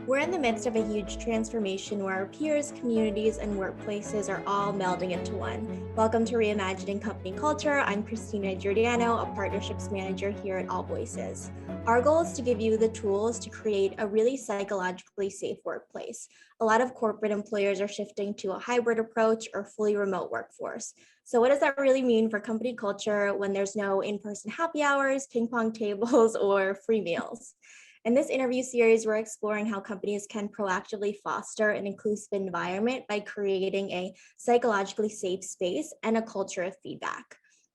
We're in the midst of a huge transformation where our peers, communities, and workplaces are all melding into one. Welcome to Reimagining Company Culture. I'm Christina Giordano, a partnerships manager here at AllVoices. Our goal is to give you the tools to create a really psychologically safe workplace. A lot of corporate employers are shifting to a hybrid approach or fully remote workforce. So what does that really mean for company culture when there's no in-person happy hours, ping pong tables, or free meals? In this interview series, we're exploring how companies can proactively foster an inclusive environment by creating a psychologically safe space and a culture of feedback.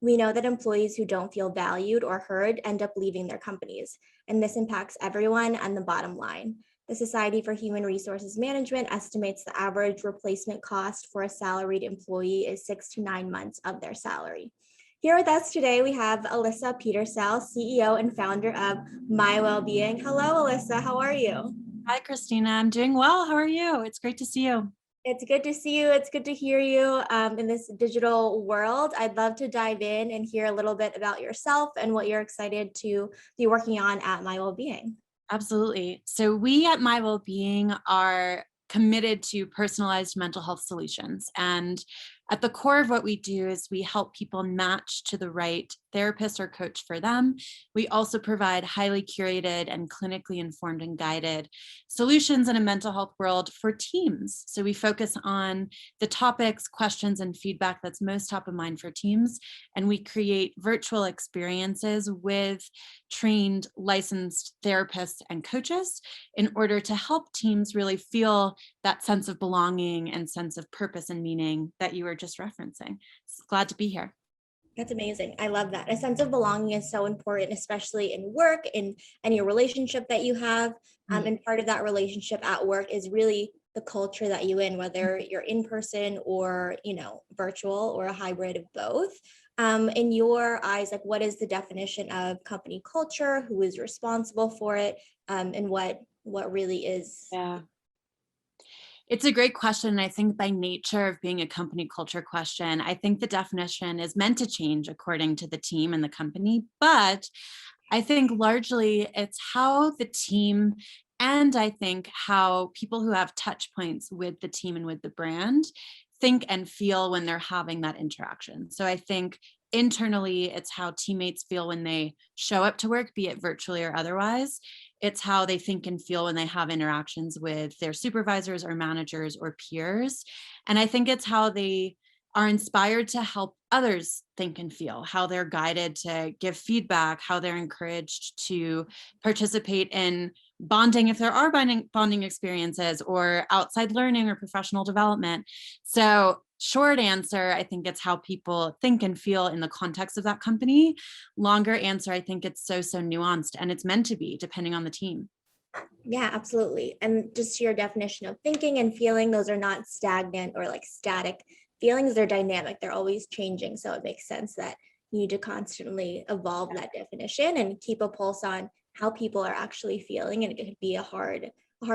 We know that employees who don't feel valued or heard end up leaving their companies, and this impacts everyone and the bottom line. The Society for Human Resources Management estimates the average replacement cost for a salaried employee is 6 to 9 months of their salary. Here with us today, we have Alyssa Petersel, CEO and founder of MyWellbeing. Hello, Alyssa. How are you? Hi, Christina. I'm doing well. How are you? It's great to see you. It's good to see you. It's good to hear you in this digital world. I'd love to dive in and hear a little bit about yourself and what you're excited to be working on at MyWellbeing. Absolutely. So we at MyWellbeing are committed to personalized mental health solutions. And at the core of what we do is we help people match to the right therapist or coach for them. We also provide highly curated and clinically informed and guided solutions in a mental health world for teams. So we focus on the topics, questions, and feedback that's most top of mind for teams. And we create virtual experiences with trained, licensed therapists and coaches in order to help teams really feel that sense of belonging and sense of purpose and meaning that you were just referencing. So glad to be here. That's amazing. I love that. A sense of belonging is so important, especially in work, in any relationship that you have. And part of that relationship at work is really the culture that you in, whether you're in person or, virtual or a hybrid of both. In your eyes, like what is the definition of company culture? Who is responsible for it? And what really is? Yeah. It's a great question. I think by nature of being a company culture question, I think the definition is meant to change according to the team and the company. But I think largely it's how the team and I think how people who have touch points with the team and with the brand think and feel when they're having that interaction. So I think internally, it's how teammates feel when they show up to work, be it virtually or otherwise. It's how they think and feel when they have interactions with their supervisors or managers or peers. And I think it's how they are inspired to help others think and feel, how they're guided to give feedback, how they're encouraged to participate in bonding if there are bonding experiences or outside learning or professional development. So short answer, I think it's how people think and feel in the context of that company. Longer answer, I think it's so nuanced and it's meant to be depending on the team. Yeah, absolutely. And just your definition of thinking and feeling, those are not stagnant or like static feelings. They're dynamic. They're always changing. So it makes sense that you need to constantly evolve that definition and keep a pulse on how people are actually feeling. And it could be a hard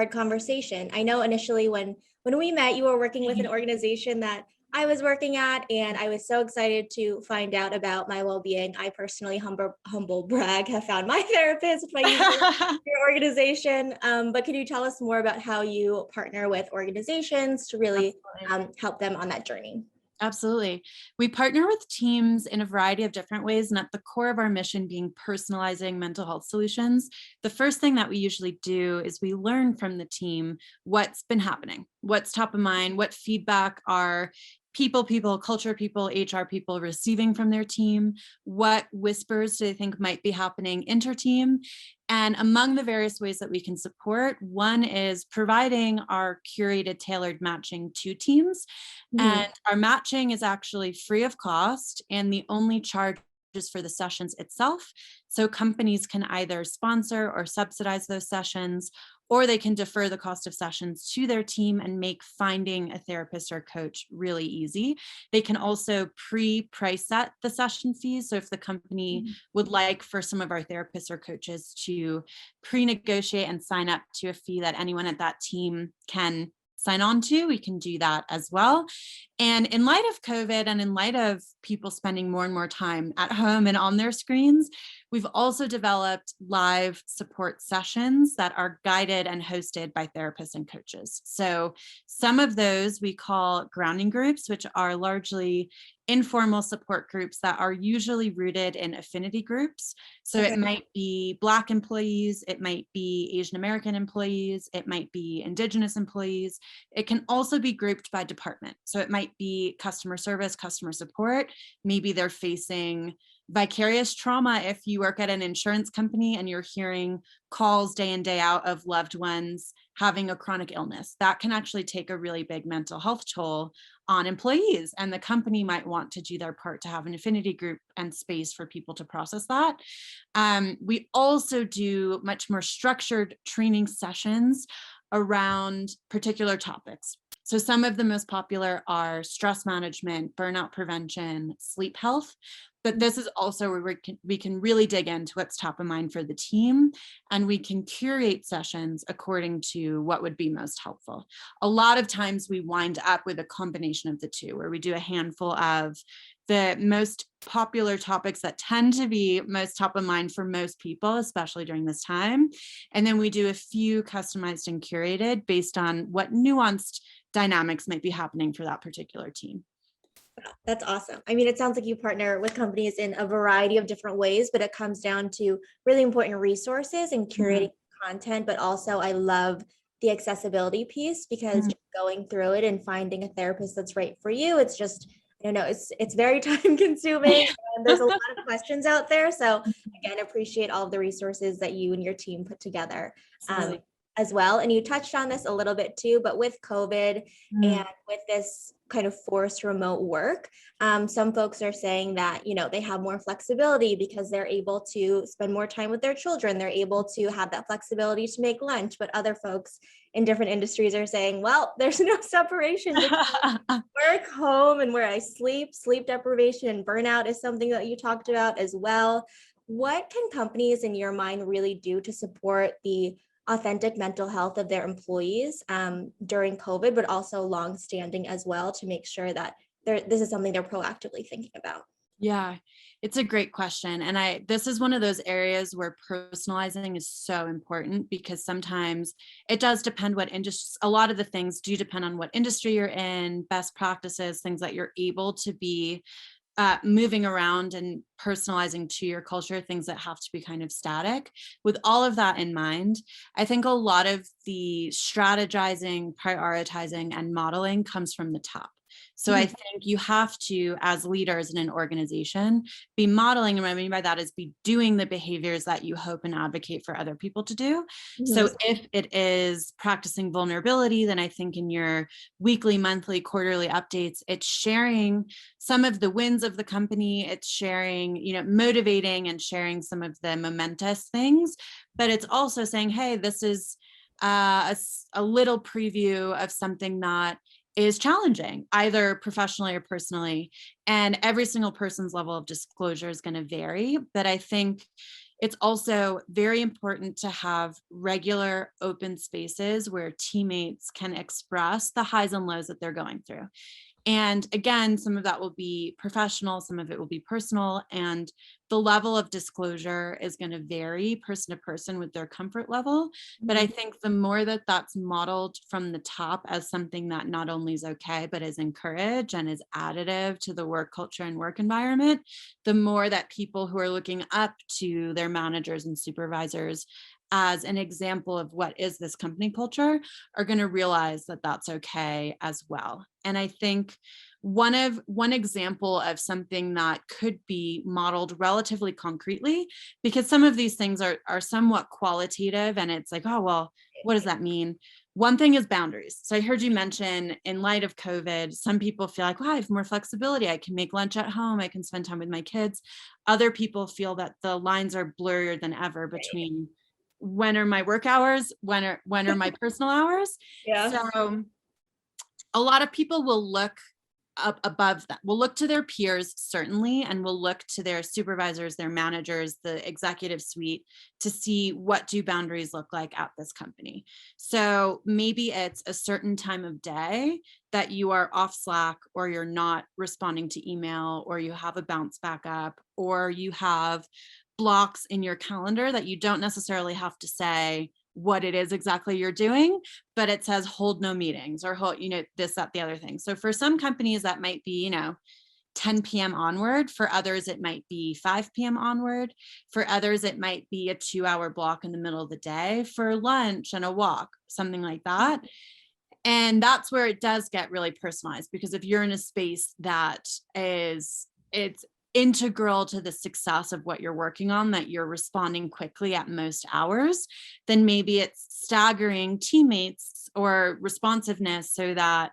conversation. I know initially when we met, you were working with an organization that I was working at, and I was so excited to find out about MyWellbeing. I personally, humble brag, have found my therapist by using your organization. But can you tell us more about how you partner with organizations to really help them on that journey? Absolutely. We partner with teams in a variety of different ways, and at the core of our mission being personalizing mental health solutions, the first thing that we usually do is we learn from the team what's been happening, what's top of mind, what feedback are people, culture people, HR people receiving from their team, what whispers do they think might be happening inter-team. And among the various ways that we can support, one is providing our curated, tailored matching to teams. And our matching is actually free of cost, and the only charge is for the sessions itself. So companies can either sponsor or subsidize those sessions, or they can defer the cost of sessions to their team and make finding a therapist or coach really easy. They can also pre-price set the session fees. So if the company would like for some of our therapists or coaches to pre-negotiate and sign up to a fee that anyone at that team can sign on to, we can do that as well. And in light of COVID and in light of people spending more and more time at home and on their screens, we've also developed live support sessions that are guided and hosted by therapists and coaches. So some of those we call grounding groups, which are largely informal support groups that are usually rooted in affinity groups. So it might be Black employees, it might be Asian American employees, it might be Indigenous employees. It can also be grouped by department. So it might be customer service, customer support. Maybe they're facing vicarious trauma if you work at an insurance company and you're hearing calls day in, day out of loved ones having a chronic illness. That can actually take a really big mental health toll on employees, and the company might want to do their part to have an affinity group and space for people to process that. We also do much more structured training sessions around particular topics. So some of the most popular are stress management, burnout prevention, sleep health. But this is also where we can really dig into what's top of mind for the team, and we can curate sessions according to what would be most helpful. A lot of times we wind up with a combination of the two, where we do a handful of the most popular topics that tend to be most top of mind for most people, especially during this time. And then we do a few customized and curated based on what nuanced dynamics might be happening for that particular team. That's awesome. I mean, it sounds like you partner with companies in a variety of different ways, but it comes down to really important resources and curating content. But also, I love the accessibility piece, because just going through it and finding a therapist that's right for you, it's just, I don't know, it's very time consuming. And there's a lot of questions out there. So again, appreciate all of the resources that you and your team put together. As well. And you touched on this a little bit too, but with COVID and with this kind of forced remote work, some folks are saying that, you know, they have more flexibility because they're able to spend more time with their children. They're able to have that flexibility to make lunch. But other folks in different industries are saying, well, there's no separation between work, home, and where I sleep. Sleep deprivation and burnout is something that you talked about as well. What can companies in your mind really do to support the authentic mental health of their employees during COVID, but also longstanding as well, to make sure that this is something they're proactively thinking about? Yeah, it's a great question. And this is one of those areas where personalizing is so important, because sometimes it does depend what industry, a lot of the things do depend on what industry you're in, best practices, things that you're able to be moving around and personalizing to your culture, things that have to be kind of static. With all of that in mind, I think a lot of the strategizing, prioritizing, and modeling comes from the top. So I think you have to, as leaders in an organization, be modeling, and what I mean by that is be doing the behaviors that you hope and advocate for other people to do. So if it is practicing vulnerability, then I think in your weekly, monthly, quarterly updates, it's sharing some of the wins of the company, it's sharing, you know, motivating and sharing some of the momentous things, but it's also saying, hey, this is a little preview of something that is challenging, either professionally or personally. And every single person's level of disclosure is going to vary. But I think it's also very important to have regular open spaces where teammates can express the highs and lows that they're going through. And again, some of that will be professional, some of it will be personal, and the level of disclosure is going to vary person to person with their comfort level. But I think the more that that's modeled from the top as something that not only is okay, but is encouraged and is additive to the work culture and work environment, the more that people who are looking up to their managers and supervisors as an example of what is this company culture are going to realize that that's okay as well. And I think one example of something that could be modeled relatively concretely, because some of these things are somewhat qualitative and it's like, oh, well, what does that mean? One thing is boundaries. So I heard you mention, in light of COVID, some people feel like, well, I have more flexibility. I can make lunch at home. I can spend time with my kids. Other people feel that the lines are blurrier than ever between when are my work hours, when are my personal hours. So a lot of people will look up above that. We'll look to their peers, certainly, and we'll look to their supervisors, their managers, the executive suite to see what do boundaries look like at this company. So maybe it's a certain time of day that you are off Slack, or you're not responding to email, or you have a bounce back up, or you have blocks in your calendar that you don't necessarily have to say what it is exactly you're doing, but it says hold no meetings, or hold, this, that, the other thing. So for some companies that might be, 10 p.m. onward. For others, it might be 5 p.m. onward. For others, it might be a 2-hour block in the middle of the day for lunch and a walk, something like that. And that's where it does get really personalized, because if you're in a space that it's integral to the success of what you're working on, that you're responding quickly at most hours, then maybe it's staggering teammates or responsiveness so that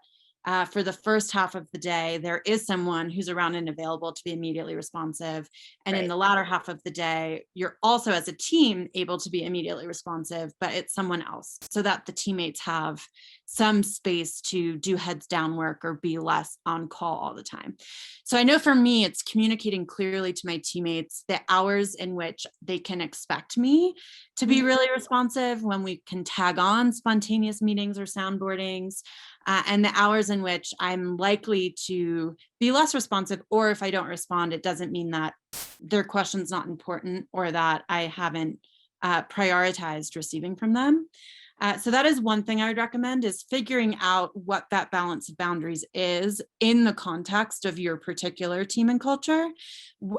for the first half of the day, there is someone who's around and available to be immediately responsive. And in the latter half of the day, you're also as a team able to be immediately responsive, but it's someone else, so that the teammates have some space to do heads down work or be less on call all the time. So I know for me, it's communicating clearly to my teammates the hours in which they can expect me to be really responsive, when we can tag on spontaneous meetings or soundboardings, and the hours in which I'm likely to be less responsive, or if I don't respond, it doesn't mean that their question's not important or that I haven't prioritized receiving from them. So that is one thing I would recommend, is figuring out what that balance of boundaries is in the context of your particular team and culture,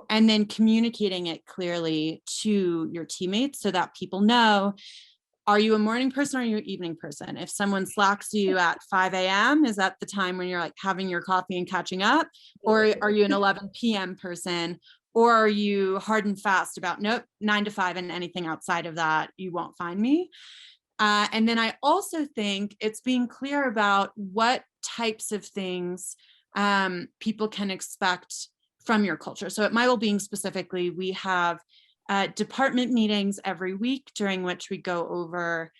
and then communicating it clearly to your teammates so that people know, are you a morning person or are you an evening person? If someone slacks you at 5 a.m., is that the time when you're like having your coffee and catching up? Or are you an 11 p.m. person? Or are you hard and fast about, nope, 9 to 5, and anything outside of that, you won't find me? And then I also think it's being clear about what types of things people can expect from your culture. So at MyWellbeing specifically, we have department meetings every week, during which we go over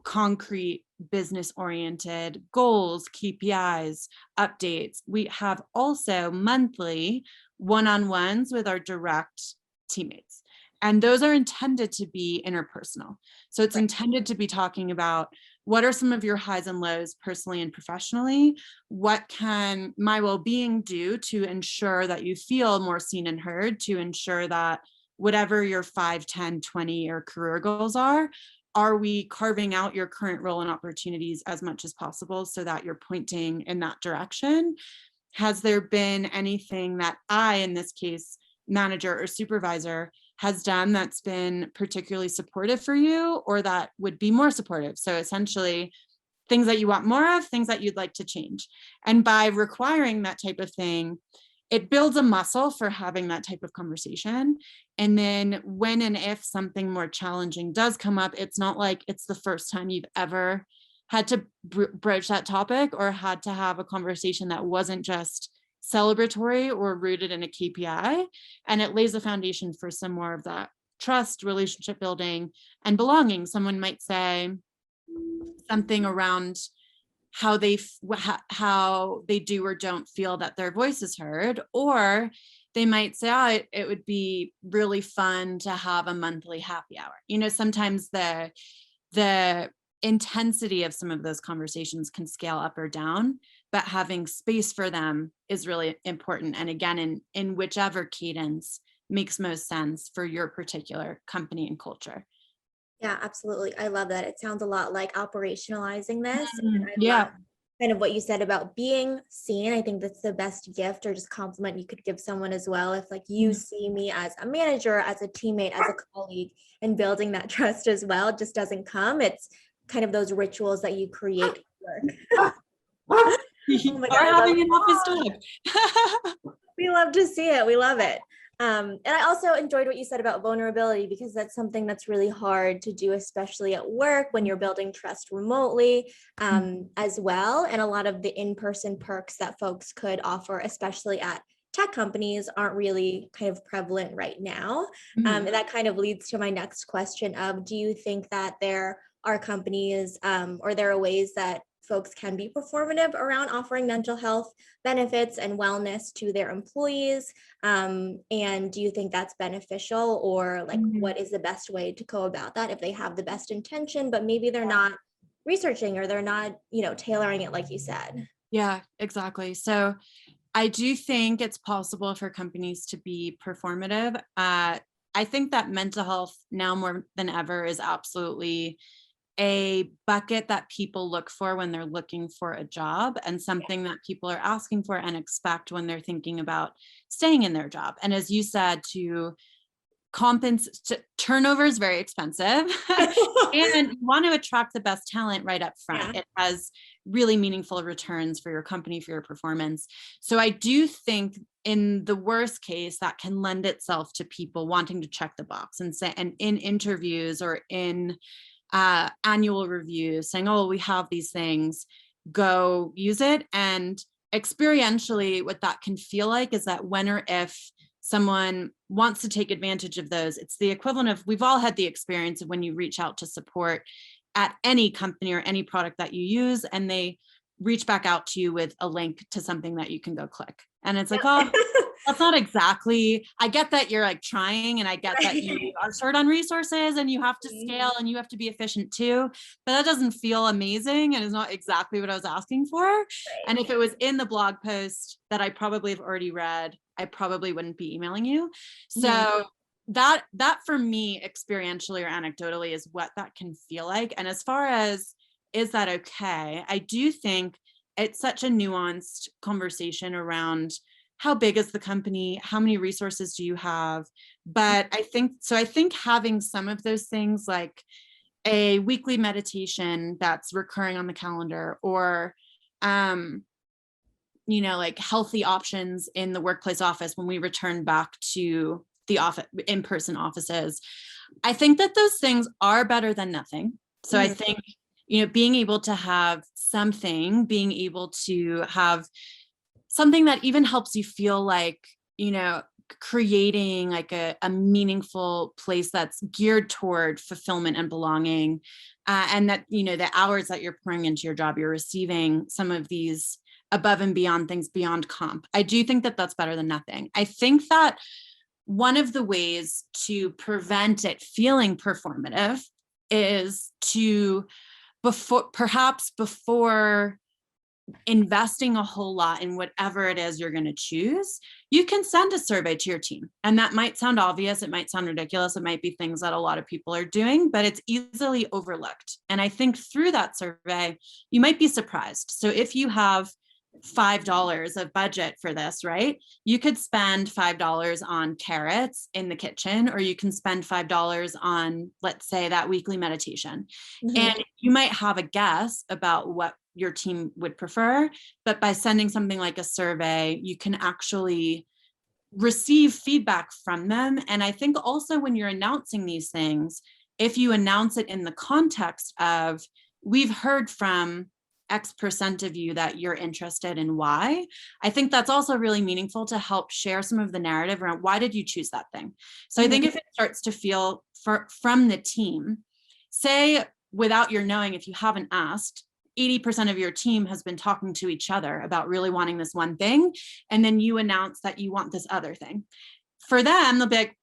concrete business-oriented goals, KPIs, updates. We have also monthly one-on-ones with our direct teammates. And those are intended to be interpersonal. So it's intended to be talking about, what are some of your highs and lows personally and professionally? What can MyWellbeing do to ensure that you feel more seen and heard, to ensure that whatever your 5, 10, 20-year career goals are we carving out your current role and opportunities as much as possible so that you're pointing in that direction? Has there been anything that I, in this case, manager or supervisor, has done that's been particularly supportive for you, or that would be more supportive? So essentially, things that you want more of, things that you'd like to change. And by requiring that type of thing, it builds a muscle for having that type of conversation. And then when and if something more challenging does come up, it's not like it's the first time you've ever had to broach that topic, or had to have a conversation that wasn't just celebratory or rooted in a KPI. And it lays a foundation for some more of that trust, relationship building, and belonging. Someone might say something around how they do or don't feel that their voice is heard, or they might say, oh, it would be really fun to have a monthly happy hour. Sometimes the intensity of some of those conversations can scale up or down, but having space for them is really important. And again, in whichever cadence makes most sense for your particular company and culture. Yeah, absolutely. I love that. It sounds a lot like operationalizing this. And I Yeah. love kind of what you said about being seen. I think that's the best gift or just compliment you could give someone as well. If like you see me as a manager, as a teammate, as a colleague, and building that trust as well just doesn't come. It's kind of those rituals that you create work. Oh my God, having an office dog. We love to see it. We love it. And I also enjoyed what you said about vulnerability, because that's something that's really hard to do, especially at work when you're building trust remotely as well. And a lot of the in-person perks that folks could offer, especially at tech companies, aren't really kind of prevalent right now. And that kind of leads to my next question of, do you think that there are companies or there are ways that folks can be performative around offering mental health benefits and wellness to their employees? And do you think that's beneficial, or like what is the best way to go about that if they have the best intention, but maybe they're not researching or they're not, tailoring it like you said? Yeah, exactly. So I do think it's possible for companies to be performative. I think that mental health now more than ever is absolutely a bucket that people look for when they're looking for a job, and something that people are asking for and expect when they're thinking about staying in their job. And as you said, turnover is very expensive and you want to attract the best talent right up front. Yeah. It has really meaningful returns for your company, for your performance. So I do think in the worst case that can lend itself to people wanting to check the box and say, and in interviews or in annual reviews saying, oh, we have these things, go use it. And experientially, what that can feel like is that when or if someone wants to take advantage of those, it's the equivalent of, we've all had the experience of when you reach out to support at any company or any product that you use, and they reach back out to you with a link to something that you can go click. And it's like, oh, that's not exactly, I get that you're like trying, and I get that you are short on resources and you have to scale and you have to be efficient too, but that doesn't feel amazing and is not exactly what I was asking for. Right. And if it was in the blog post that I probably have already read, I probably wouldn't be emailing you. So that for me, experientially or anecdotally, is what that can feel like. And as far as, is that okay? I do think it's such a nuanced conversation around how big is the company? How many resources do you have? But I think having some of those things, like a weekly meditation that's recurring on the calendar, or like healthy options in the workplace office when we return back to the office, in-person offices, I think that those things are better than nothing. So I think, being able to have something, being able to have something that even helps you feel like, creating like a meaningful place that's geared toward fulfillment and belonging, and that, the hours that you're pouring into your job, you're receiving some of these above and beyond things beyond comp. I do think that that's better than nothing. I think that one of the ways to prevent it feeling performative is to, before investing a whole lot in whatever it is you're going to choose, you can send a survey to your team. And that might sound obvious. It might sound ridiculous. It might be things that a lot of people are doing, but it's easily overlooked. And I think through that survey, you might be surprised. So if you have $5 of budget for this, right? You could spend $5 on carrots in the kitchen, or you can spend $5 on, let's say, that weekly meditation. And you might have a guess about what your team would prefer, but by sending something like a survey, you can actually receive feedback from them. And I think also when you're announcing these things, if you announce it in the context of, we've heard from X% of you that you're interested in why, I think that's also really meaningful to help share some of the narrative around why did you choose that thing. So I think if it starts to feel from the team, say without your knowing, if you haven't asked, 80% of your team has been talking to each other about really wanting this one thing, and then you announce that you want this other thing. For them, they'll be like,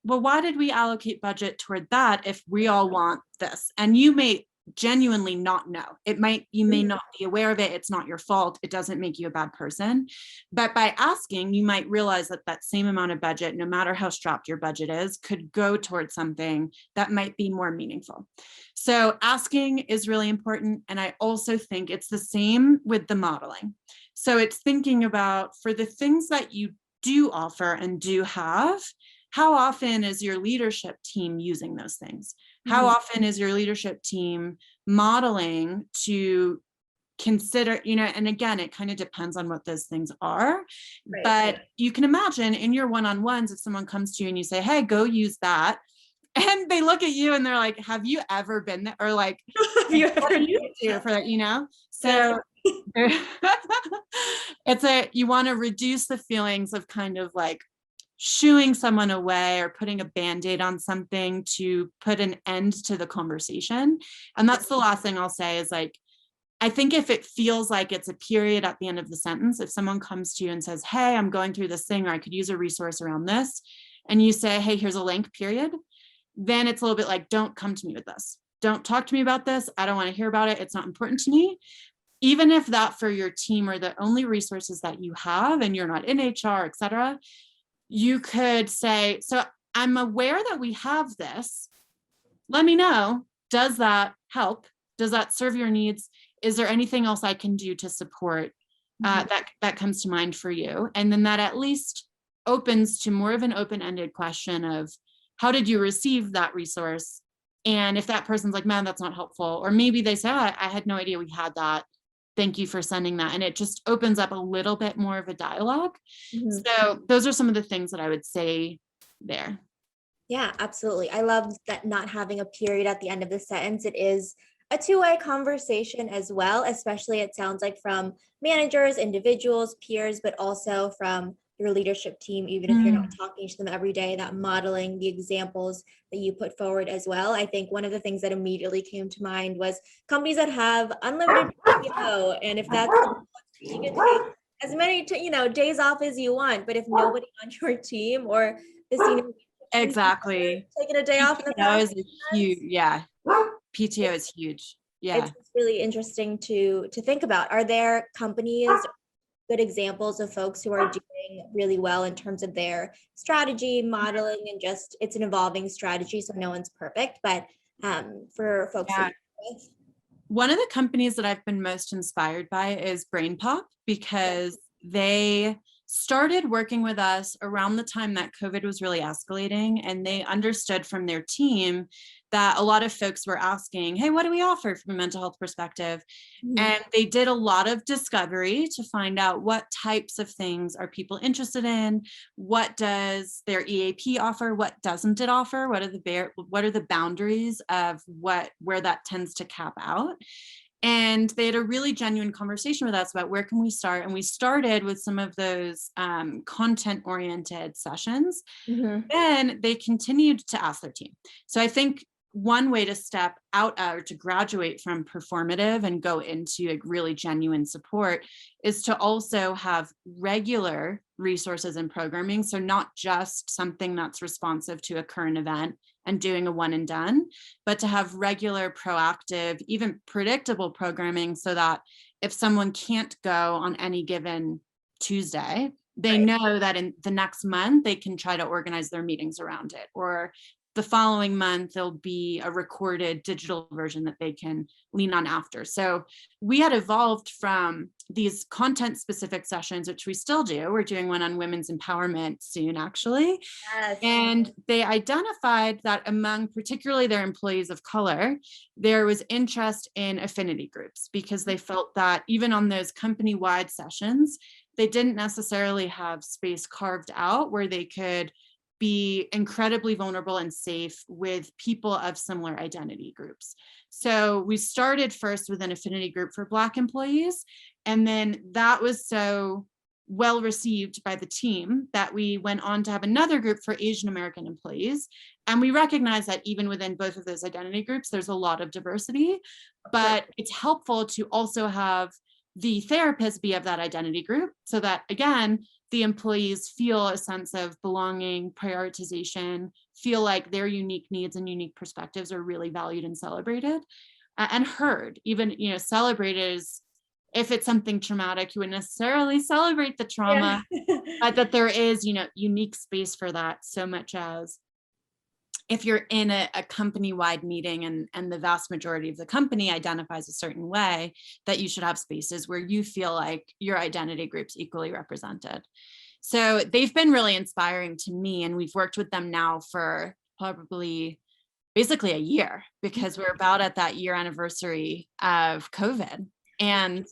well, why did we allocate budget toward that if we all want this? And you may genuinely not know. You may not be aware of it. It's not your fault. It doesn't make you a bad person. But by asking, you might realize that that same amount of budget, no matter how strapped your budget is, could go towards something that might be more meaningful. So asking is really important. And I also think it's the same with the modeling. So it's thinking about, for the things that you do offer and do have, how often is your leadership team using those things? How often is your leadership team modeling to consider, and again, it kind of depends on what those things are, but you can imagine in your one-on-ones, if someone comes to you and you say, hey, go use that, and they look at you and they're like, have you ever been there? Or like, what do you do for that, So you want to reduce the feelings of kind of like shooing someone away or putting a Band-Aid on something to put an end to the conversation. And that's the last thing I'll say is like, I think if it feels like it's a period at the end of the sentence, if someone comes to you and says, hey, I'm going through this thing, or I could use a resource around this, and you say, hey, here's a link, period, then it's a little bit like, don't come to me with this. Don't talk to me about this. I don't want to hear about it. It's not important to me. Even if that for your team are the only resources that you have and you're not in HR, et cetera, you could say, so I'm aware that we have this. Let me know. Does that help? Does that serve your needs? Is there anything else I can do to support that comes to mind for you? And then that at least opens to more of an open-ended question of, how did you receive that resource? And if that person's like, man, that's not helpful, or maybe they say, oh, I had no idea we had that. Thank you for sending that. And it just opens up a little bit more of a dialogue. So those are some of the things that I would say there. Yeah, absolutely. I love that not having a period at the end of the sentence. It is a two-way conversation as well, especially it sounds like from managers, individuals, peers, but also from your leadership team, even if you're not talking to them every day, that modeling the examples that you put forward as well. I think one of the things that immediately came to mind was companies that have unlimited PTO, and if that's you can take as many days off as you want, but if nobody on your team or the senior exactly taking a day off in the past, is huge. Yeah, PTO is huge. Yeah, it's really interesting to think about. Are there companies, good examples of folks who are doing really well in terms of their strategy modeling, and just it's an evolving strategy, so no one's perfect, but for folks that you're with? One of the companies that I've been most inspired by is Brainpop, because they started working with us around the time that COVID was really escalating, and they understood from their team that a lot of folks were asking, hey, what do we offer from a mental health perspective? And they did a lot of discovery to find out what types of things are people interested in, what does their EAP offer, what doesn't it offer, what are the boundaries of where that tends to cap out. And they had a really genuine conversation with us about where can we start. And we started with some of those content-oriented sessions. Then they continued to ask their team. So I think one way to step out or to graduate from performative and go into a really genuine support is to also have regular resources and programming. So not just something that's responsive to a current event and doing a one and done, but to have regular, proactive, even predictable programming, so that if someone can't go on any given Tuesday, they know that in the next month they can try to organize their meetings around it, or the following month there'll be a recorded digital version that they can lean on after. So we had evolved from these content specific sessions, which we still do. We're doing one on women's empowerment soon, actually. Yes. And they identified that among particularly their employees of color, there was interest in affinity groups, because they felt that even on those company-wide sessions, they didn't necessarily have space carved out where they could be incredibly vulnerable and safe with people of similar identity groups. So we started first with an affinity group for Black employees, and then that was so well received by the team that we went on to have another group for Asian American employees. And we recognize that even within both of those identity groups, there's a lot of diversity, but it's helpful to also have the therapist be of that identity group, so that, again, the employees feel a sense of belonging, prioritization, feel like their unique needs and unique perspectives are really valued and celebrated and heard. Even, celebrated is, if it's something traumatic, you wouldn't necessarily celebrate the trauma, but that there is, unique space for that, so much as if you're in a company-wide meeting and the vast majority of the company identifies a certain way, that you should have spaces where you feel like your identity group's equally represented. So they've been really inspiring to me, and we've worked with them now for probably basically a year, because we're about at that year anniversary of COVID. And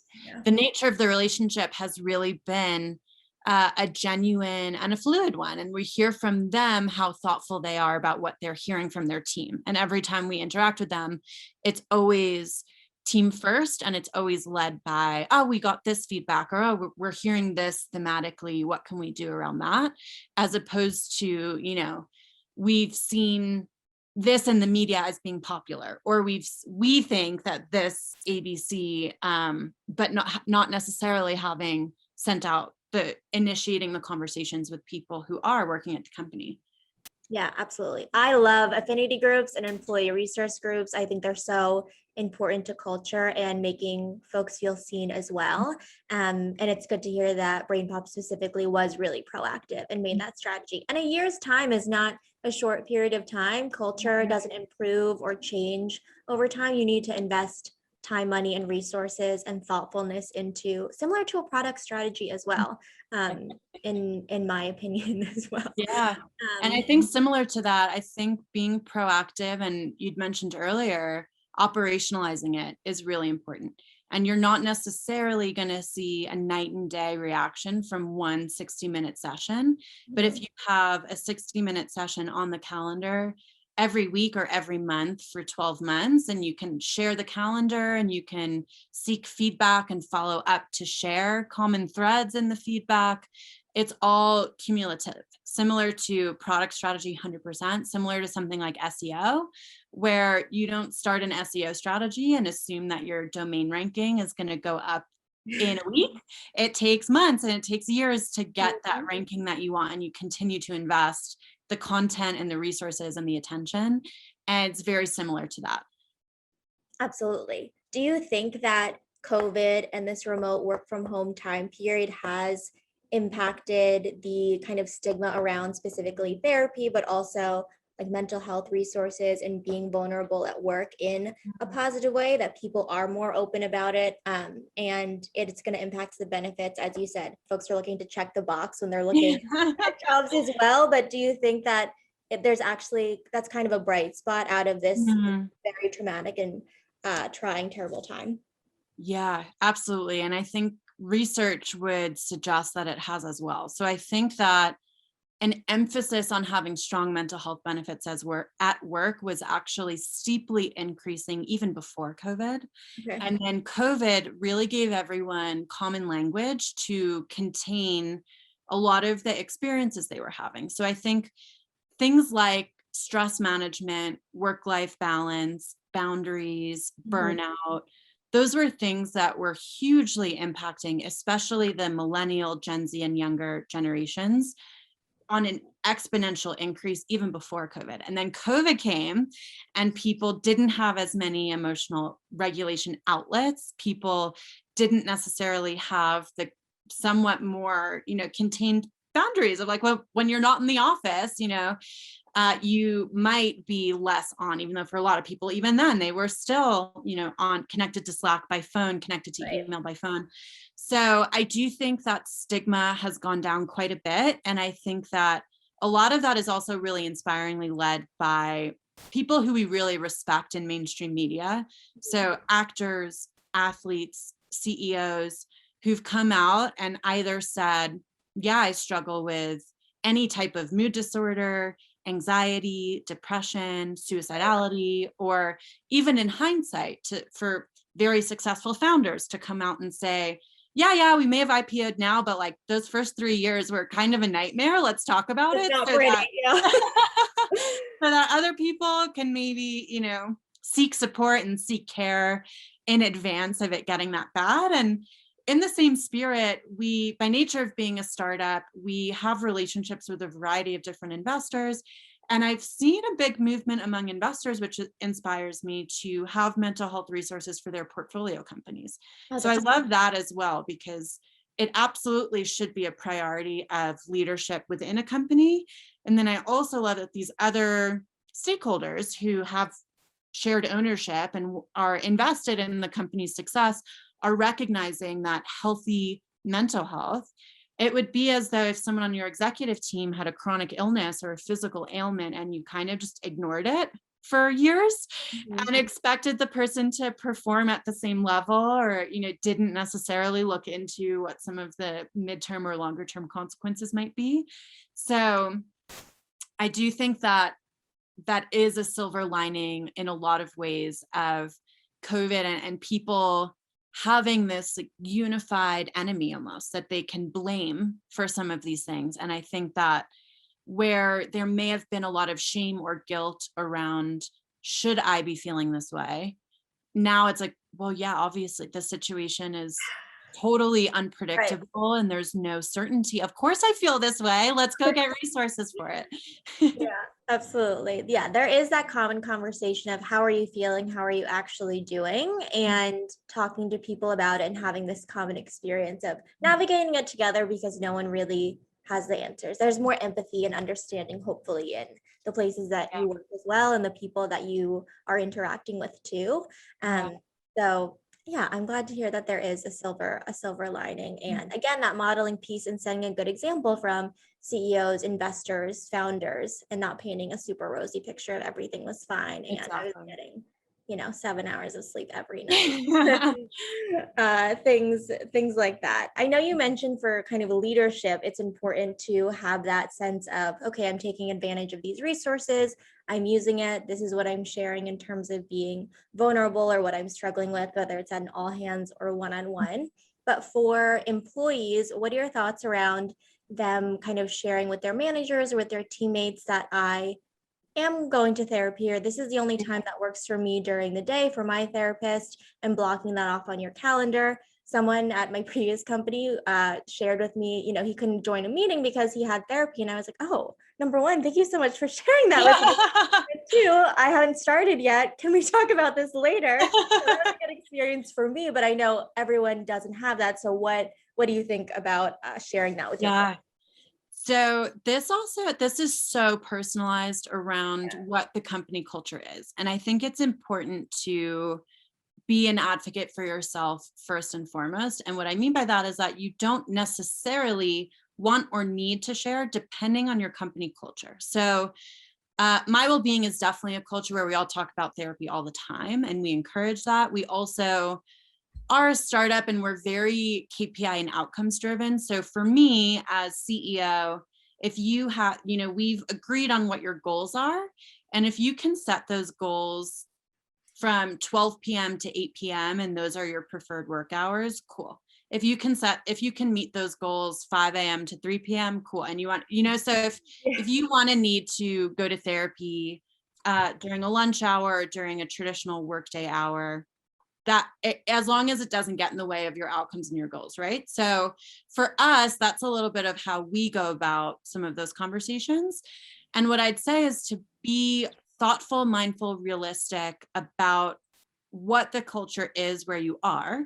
the nature of the relationship has really been a genuine and a fluid one. And we hear from them how thoughtful they are about what they're hearing from their team. And every time we interact with them, it's always team first, and it's always led by, oh, we got this feedback, or oh, we're hearing this thematically, what can we do around that? As opposed to, we've seen this in the media as being popular, or we think that this ABC, but not necessarily having sent out initiating the conversations with people who are working at the company. Yeah, absolutely. I love affinity groups and employee resource groups. I think they're so important to culture and making folks feel seen as well. And it's good to hear that Brainpop specifically was really proactive and made that strategy. And a year's time is not a short period of time. Culture doesn't improve or change over time. You need to invest time, money, and resources and thoughtfulness into, similar to a product strategy as well, in my opinion as well. Yeah. And I think similar to that, I think being proactive, and you'd mentioned earlier, operationalizing it is really important. And you're not necessarily going to see a night and day reaction from one 60-minute session. But if you have a 60-minute session on the calendar every week or every month for 12 months, and you can share the calendar and you can seek feedback and follow up to share common threads in the feedback, it's all cumulative, similar to product strategy, 100%, similar to something like SEO, where you don't start an SEO strategy and assume that your domain ranking is going to go up in a week. It takes months and it takes years to get that ranking that you want, and you continue to invest the content and the resources and the attention. And it's very similar to that. Absolutely. Do you think that COVID and this remote work from home time period has impacted the kind of stigma around specifically therapy, but also like mental health resources and being vulnerable at work in a positive way, that people are more open about it, and it's going to impact the benefits? As you said, folks are looking to check the box when they're looking at jobs as well. But do you think that if there's actually, that's kind of a bright spot out of this very traumatic and trying, terrible time? Yeah, absolutely. And I think research would suggest that it has as well. So I think that an emphasis on having strong mental health benefits as we're at work was actually steeply increasing even before COVID. Okay. And then COVID really gave everyone common language to contain a lot of the experiences they were having. So I think things like stress management, work-life balance, boundaries, burnout, those were things that were hugely impacting, especially the millennial, Gen Z, and younger generations, on an exponential increase even before COVID. And then COVID came and people didn't have as many emotional regulation outlets. People didn't necessarily have the somewhat more, contained boundaries of like, well, when you're not in the office, you might be less on, even though for a lot of people, even then they were still, on, connected to Slack by phone, connected to email by phone. So I do think that stigma has gone down quite a bit. And I think that a lot of that is also really inspiringly led by people who we really respect in mainstream media. So actors, athletes, CEOs who've come out and either said, yeah, I struggle with any type of mood disorder, anxiety, depression, suicidality, or even in hindsight, for very successful founders to come out and say, yeah, we may have IPO'd now, but like those first 3 years were kind of a nightmare. Let's talk about it Not so pretty, that, yeah. so that other people can maybe, seek support and seek care in advance of it getting that bad. And in the same spirit, we, by nature of being a startup, we have relationships with a variety of different investors. And I've seen a big movement among investors, which inspires me, to have mental health resources for their portfolio companies. So I love that as well, because it absolutely should be a priority of leadership within a company. And then I also love that these other stakeholders who have shared ownership and are invested in the company's success are recognizing that healthy mental health. It would be as though if someone on your executive team had a chronic illness or a physical ailment and you kind of just ignored it for years and expected the person to perform at the same level, or, didn't necessarily look into what some of the midterm or longer term consequences might be. So I do think that that is a silver lining in a lot of ways of COVID, and people having this like unified enemy almost that they can blame for some of these things. And I think that where there may have been a lot of shame or guilt around, should I be feeling this way? Now it's like, well, yeah, obviously the situation is totally Right. unpredictable and there's no certainty. Of course I feel this way. Let's go get resources for it. Yeah, absolutely. Yeah, there is that common conversation of how are you feeling? How are you actually doing? And talking to people about it and having this common experience of navigating it together because no one really has the answers. There's more empathy and understanding, hopefully, in the places that Yeah. you work as well and the people that you are interacting with too. Yeah. So yeah, I'm glad to hear that there is a silver lining. And again, that modeling piece and setting a good example from CEOs, investors, founders, and not painting a super rosy picture of everything was fine. And I was Exactly. getting, 7 hours of sleep every night. Things like that. I know you mentioned for kind of leadership, it's important to have that sense of, okay, I'm taking advantage of these resources. I'm using it. This is what I'm sharing in terms of being vulnerable or what I'm struggling with, whether it's at an all hands or one-on-one. But for employees, what are your thoughts around them kind of sharing with their managers or with their teammates that I am going to therapy, or this is the only time that works for me during the day for my therapist, and blocking that off on your calendar? Someone at my previous company shared with me, he couldn't join a meeting because he had therapy. And I was like, oh, number one, thank you so much for sharing that with me. And two, I haven't started yet. Can we talk about this later? So that was a good experience for me, but I know everyone doesn't have that. So what do you think about sharing that with your Yeah. So this is so personalized around what the company culture is. And I think it's important to be an advocate for yourself first and foremost. And what I mean by that is that you don't necessarily want or need to share depending on your company culture. So MyWellbeing is definitely a culture where we all talk about therapy all the time and we encourage that. We also are a startup and we're very KPI and outcomes driven. So for me as CEO, if you have, we've agreed on what your goals are. And if you can set those goals from 12 p.m. to 8 p.m. and those are your preferred work hours, cool. If you can meet those goals 5 a.m. to 3 p.m., cool. And you want, so if you want to need to go to therapy during a lunch hour or during a traditional workday hour, as long as it doesn't get in the way of your outcomes and your goals, right? So for us, that's a little bit of how we go about some of those conversations. And what I'd say is to be thoughtful, mindful, realistic about what the culture is where you are.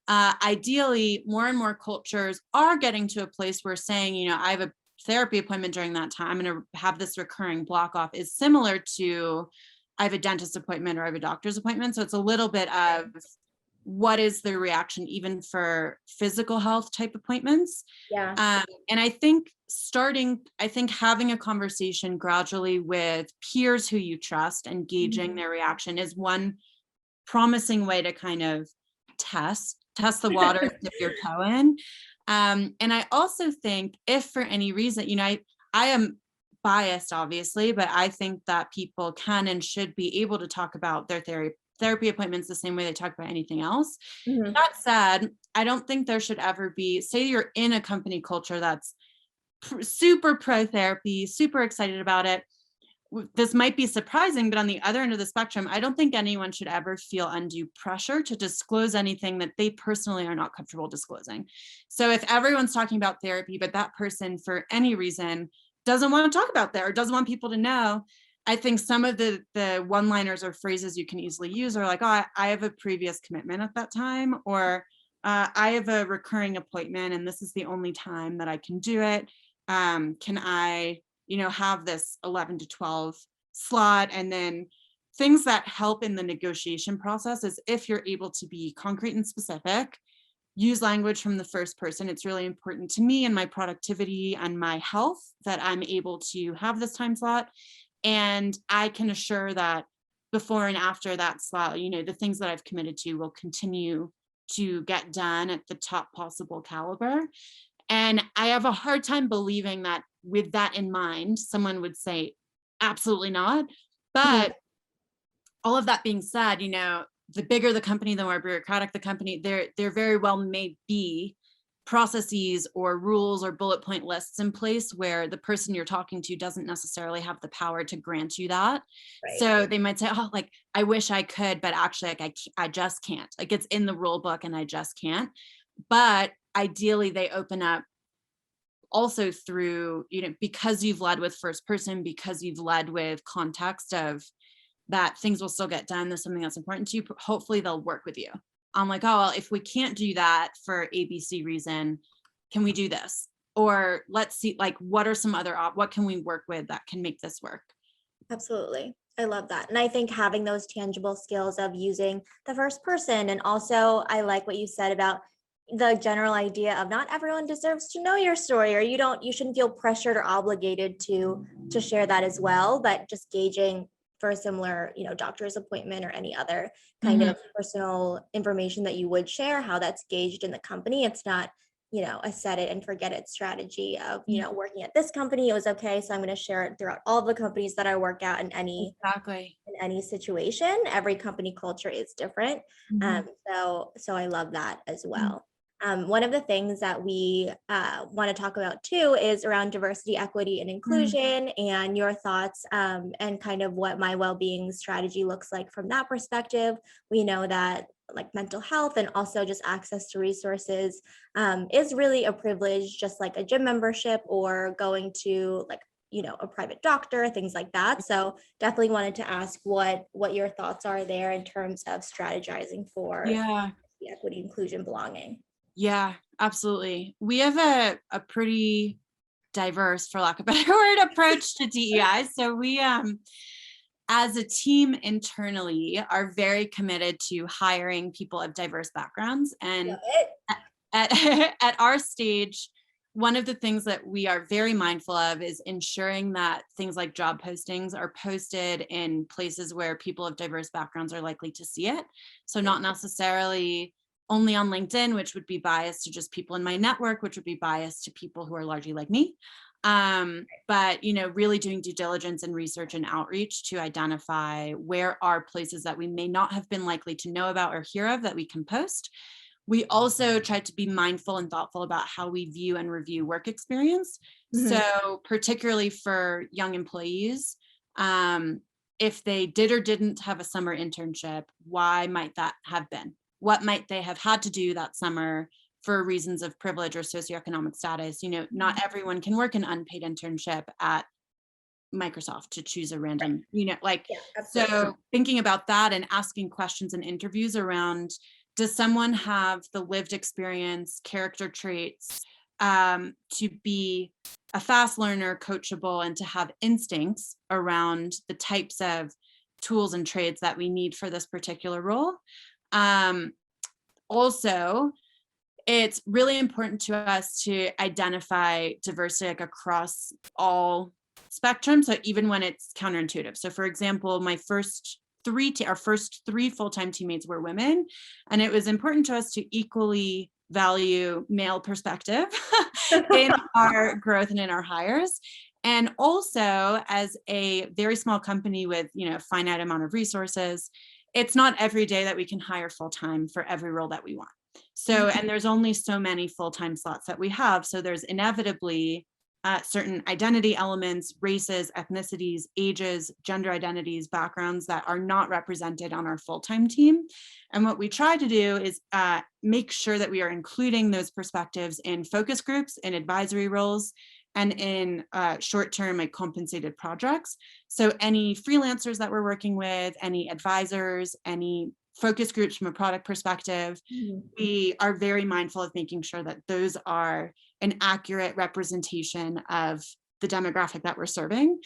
Ideally, more and more cultures are getting to a place where saying, I have a therapy appointment during that time, I'm going to have this recurring block off, is similar to I have a dentist appointment or I have a doctor's appointment. So it's a little bit of what is the reaction even for physical health type appointments. Yeah. And I think having a conversation gradually with peers who you trust and gauging their reaction is one promising way to kind of test the water, dip your toe in. And I also think if for any reason, I am biased, obviously, but I think that people can and should be able to talk about their therapy appointments the same way they talk about anything else. Mhm. That said, I don't think there should ever be, say you're in a company culture that's super pro therapy, super excited about it. This might be surprising, but on the other end of the spectrum, I don't think anyone should ever feel undue pressure to disclose anything that they personally are not comfortable disclosing. So if everyone's talking about therapy, but that person for any reason doesn't want to talk about that or doesn't want people to know, I think some of the one-liners or phrases you can easily use are like, oh, I have a previous commitment at that time, or I have a recurring appointment and this is the only time that I can do it. Can I have this 11 to 12 slot? And then things that help in the negotiation process is if you're able to be concrete and specific, use language from the first person. It's really important to me and my productivity and my health that I'm able to have this time slot. And I can assure that before and after that slot, the things that I've committed to will continue to get done at the top possible caliber. And I have a hard time believing that with that in mind, someone would say, absolutely not. But all of that being said, the bigger the company, the more bureaucratic the company, there very well may be processes or rules or bullet point lists in place where the person you're talking to doesn't necessarily have the power to grant you that. Right. So they might say, oh, like, I wish I could, but actually, like, I just can't. Like, it's in the rule book and I just can't. But ideally, they open up also through, because you've led with first person, because you've led with context of that things will still get done. There's something that's important to you. Hopefully they'll work with you. I'm like, oh, well, if we can't do that for ABC reason, can we do this? Or let's see, like, what are some other, what can we work with that can make this work? Absolutely. I love that. And I think having those tangible skills of using the first person, and also I like what you said about the general idea of not everyone deserves to know your story, or you shouldn't feel pressured or obligated to share that as well, but just gauging for a similar, doctor's appointment or any other kind of personal information that you would share, how that's gauged in the company. It's not, a set it and forget it strategy of, working at this company, it was okay, so I'm going to share it throughout all the companies that I work at in any situation. Every company culture is different. So I love that as well. One of the things that we want to talk about too is around diversity, equity, and inclusion, and your thoughts and kind of what MyWellbeing strategy looks like from that perspective. We know that like mental health and also just access to resources is really a privilege, just like a gym membership or going to like, a private doctor, things like that. So definitely wanted to ask what your thoughts are there in terms of strategizing for the equity, inclusion, belonging. Yeah, absolutely. We have a pretty diverse, for lack of a better word, approach to DEI. So we, as a team internally, are very committed to hiring people of diverse backgrounds. And at our stage, one of the things that we are very mindful of is ensuring that things like job postings are posted in places where people of diverse backgrounds are likely to see it. So not necessarily only on LinkedIn, which would be biased to just people in my network, which would be biased to people who are largely like me. But, really doing due diligence and research and outreach to identify where are places that we may not have been likely to know about or hear of that we can post. We also try to be mindful and thoughtful about how we view and review work experience. So particularly for young employees, if they did or didn't have a summer internship, why might that have been? What might they have had to do that summer for reasons of privilege or socioeconomic status? Not everyone can work an unpaid internship at Microsoft, to choose a random, so thinking about that and asking questions in interviews around, does someone have the lived experience, character traits, to be a fast learner, coachable, and to have instincts around the types of tools and trades that we need for this particular role? Also, it's really important to us to identify diversity across all spectrums, so even when it's counterintuitive. So for example, our first three full-time teammates were women, and it was important to us to equally value male perspective in our growth and in our hires. And also, as a very small company with, a finite amount of resources, it's not every day that we can hire full-time for every role that we want. So, and there's only so many full-time slots that we have. So there's inevitably certain identity elements, races, ethnicities, ages, gender identities, backgrounds that are not represented on our full-time team. And what we try to do is make sure that we are including those perspectives in focus groups, in advisory roles, and in short-term compensated projects. So any freelancers that we're working with, any advisors, any focus groups from a product perspective, we are very mindful of making sure that those are an accurate representation of the demographic that we're serving.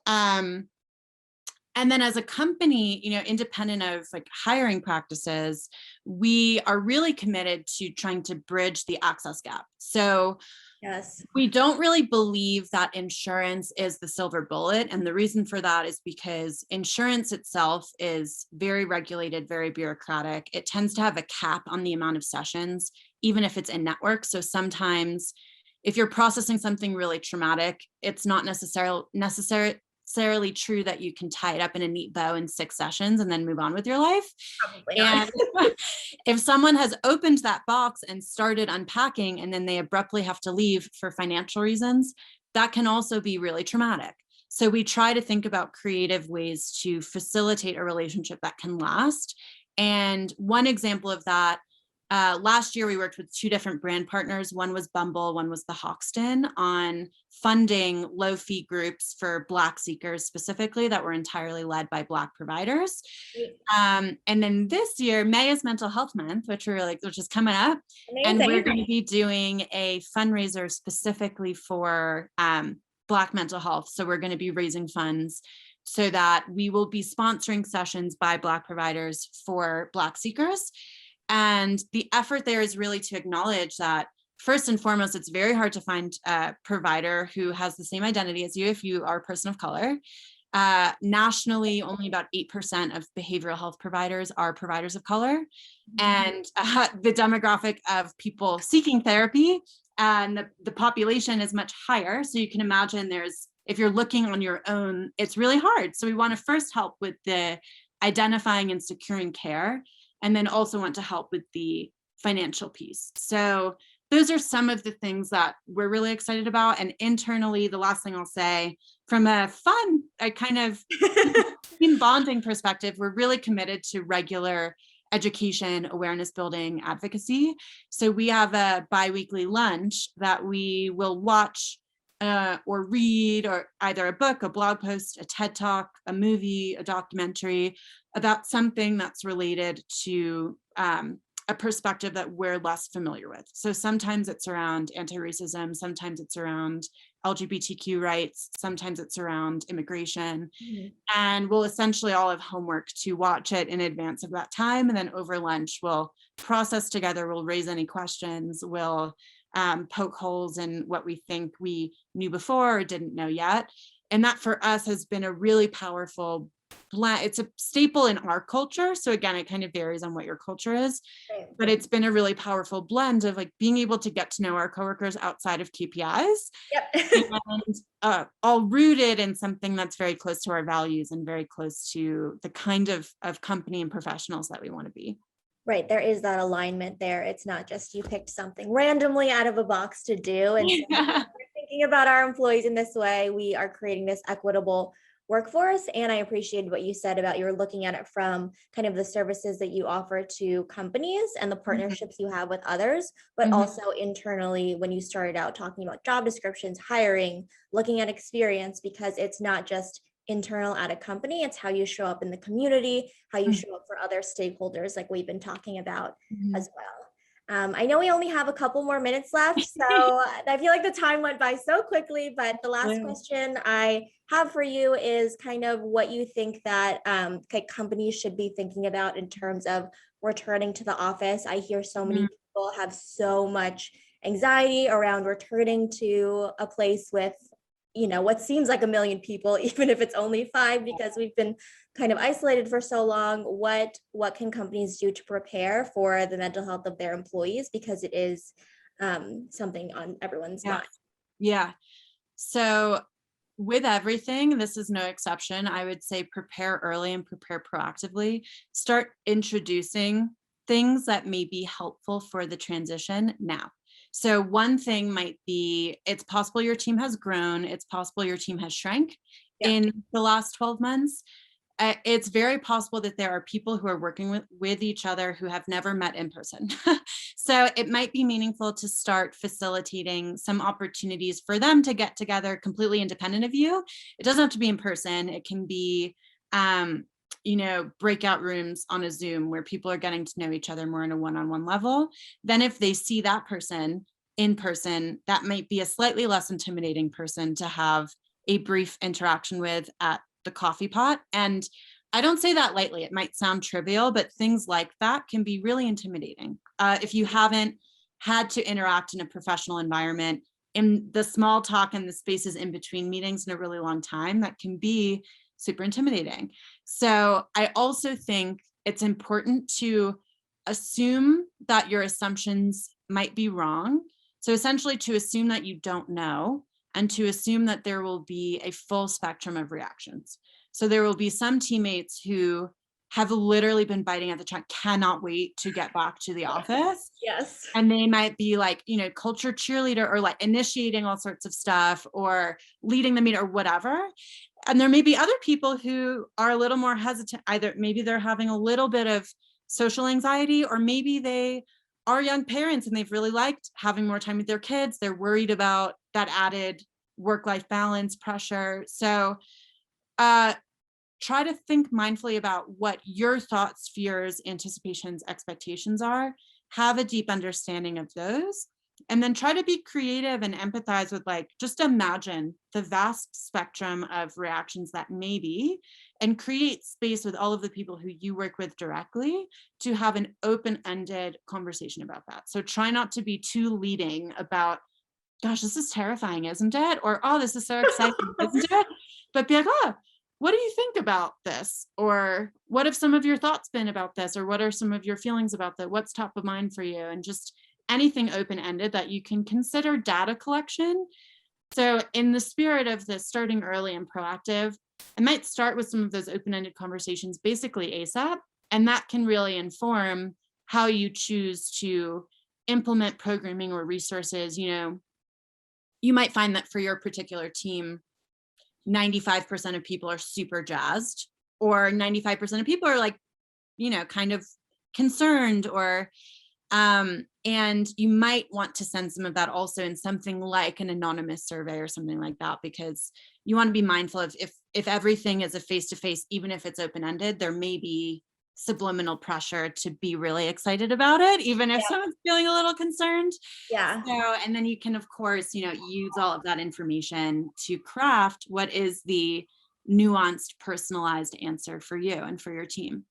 And then as a company, independent of hiring practices, we are really committed to trying to bridge the access gap. So yes, we don't really believe that insurance is the silver bullet. And the reason for that is because insurance itself is very regulated, very bureaucratic. It tends to have a cap on the amount of sessions, even if it's in network. So sometimes if you're processing something really traumatic, it's not necessary necessarily true that you can tie it up in a neat bow in 6 sessions and then move on with your life. Probably not. And if someone has opened that box and started unpacking and then they abruptly have to leave for financial reasons, that can also be really traumatic. So we try to think about creative ways to facilitate a relationship that can last. And one example of that, last year we worked with 2 different brand partners. One was Bumble, one was the Hoxton, on funding low fee groups for Black seekers specifically that were entirely led by Black providers. And then this year, May is Mental Health Month, which is coming up. Amazing. And we're going to be doing a fundraiser specifically for Black mental health. So we're going to be raising funds so that we will be sponsoring sessions by Black providers for Black seekers. And the effort there is really to acknowledge that first and foremost, it's very hard to find a provider who has the same identity as you if you are a person of color. Nationally, only about 8% of behavioral health providers are providers of color. And the demographic of people seeking therapy and the population is much higher. So you can imagine if you're looking on your own, it's really hard. So we want to first help with the identifying and securing care, and then also want to help with the financial piece. So those are some of the things that we're really excited about. And internally, the last thing I'll say, from a fun, team bonding perspective, we're really committed to regular education, awareness building, advocacy. So we have a bi-weekly lunch that we will watch or read, or either a book, a blog post, a TED Talk, a movie, a documentary about something that's related to a perspective that we're less familiar with. So sometimes it's around anti-racism, sometimes it's around LGBTQ rights, sometimes it's around immigration. And we'll essentially all have homework to watch it in advance of that time. And then over lunch, we'll process together, we'll raise any questions, we'll poke holes in what we think we knew before or didn't know yet. And that for us has been a really powerful blend. It's a staple in our culture. So again, it kind of varies on what your culture is, but it's been a really powerful blend of being able to get to know our coworkers outside of KPIs. And all rooted in something that's very close to our values and very close to the kind of company and professionals that we want to be. Right. There is that alignment there. It's not just you picked something randomly out of a box to do. And so we're thinking about our employees in this way. We are creating this equitable workforce. And I appreciated what you said about you're looking at it from kind of the services that you offer to companies and the partnerships you have with others, but also internally when you started out talking about job descriptions, hiring, looking at experience, because it's not just internal at a company, it's how you show up in the community, how you show up for other stakeholders like we've been talking about as well. I know we only have a couple more minutes left, so I feel like the time went by so quickly, but the last question I have for you is kind of what you think that companies should be thinking about in terms of returning to the office. I hear so many people have so much anxiety around returning to a place with what seems like 1 million people, even if it's only 5, because we've been kind of isolated for so long. What can companies do to prepare for the mental health of their employees? Because it is something on everyone's mind. Yeah. So with everything, this is no exception. I would say prepare early and prepare proactively. Start introducing things that may be helpful for the transition now. So one thing might be, it's possible your team has grown. It's possible your team has shrank in the last 12 months. It's very possible that there are people who are working with each other who have never met in person. So it might be meaningful to start facilitating some opportunities for them to get together completely independent of you. It doesn't have to be in person. It can be, breakout rooms on a Zoom where people are getting to know each other more on a one-on-one level. Then if they see that person in person, that might be a slightly less intimidating person to have a brief interaction with at the coffee pot. And I don't say that lightly. It might sound trivial, but things like that can be really intimidating. If you haven't had to interact in a professional environment, in the small talk and the spaces in between meetings in a really long time, that can be super intimidating. So I also think it's important to assume that your assumptions might be wrong. So essentially to assume that you don't know and to assume that there will be a full spectrum of reactions. So there will be some teammates who have literally been biting at the tongue, cannot wait to get back to the office. Yes. And they might be like, culture cheerleader, or like initiating all sorts of stuff or leading the meeting or whatever. And there may be other people who are a little more hesitant. Either maybe they're having a little bit of social anxiety, or maybe they are young parents and they've really liked having more time with their kids. They're worried about that added work-life balance pressure. So try to think mindfully about what your thoughts, fears, anticipations, expectations are. Have a deep understanding of those. And then try to be creative and empathize with, like, just imagine the vast spectrum of reactions that may be, and create space with all of the people who you work with directly to have an open-ended conversation about that. So try not to be too leading about, gosh, this is terrifying, isn't it? Or, oh, this is so exciting, isn't it? But be like, oh, what do you think about this? Or what have some of your thoughts been about this? Or what are some of your feelings about that? What's top of mind for you? And just anything open-ended that you can consider data collection. So in the spirit of this starting early and proactive, I might start with some of those open-ended conversations, basically ASAP, and that can really inform how you choose to implement programming or resources. You might find that for your particular team, 95% of people are super jazzed, or 95% of people are like, kind of concerned, or and you might want to send some of that also in something like an anonymous survey or something like that, because you want to be mindful of, if everything is a face-to-face, even if it's open-ended, there may be subliminal pressure to be really excited about it, even if someone's feeling a little concerned. Yeah. So, and then you can, of course, use all of that information to craft what is the nuanced, personalized answer for you and for your team.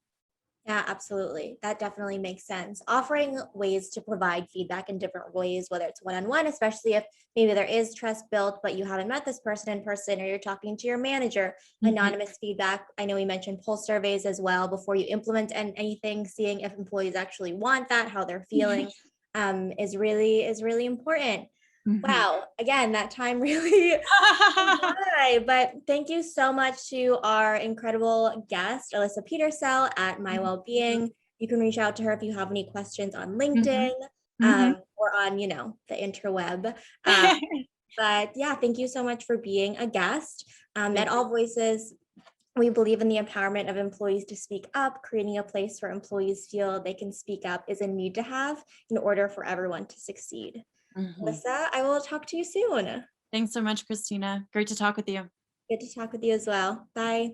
Yeah, absolutely. That definitely makes sense. Offering ways to provide feedback in different ways, whether it's one-on-one, especially if maybe there is trust built, but you haven't met this person in person, or you're talking to your manager. Anonymous feedback. I know we mentioned pulse surveys as well before you implement anything, seeing if employees actually want that, how they're feeling, is really important. Wow. Again, that time really flew by, but thank you so much to our incredible guest, Alyssa Petersel at MyWellbeing. You can reach out to her if you have any questions on LinkedIn, or on, the interweb. But yeah, thank you so much for being a guest. At AllVoices, we believe in the empowerment of employees to speak up. Creating a place where employees feel they can speak up is a need to have in order for everyone to succeed. Alyssa, I will talk to you soon. Thanks so much, Christina. Great to talk with you. Good to talk with you as well. Bye.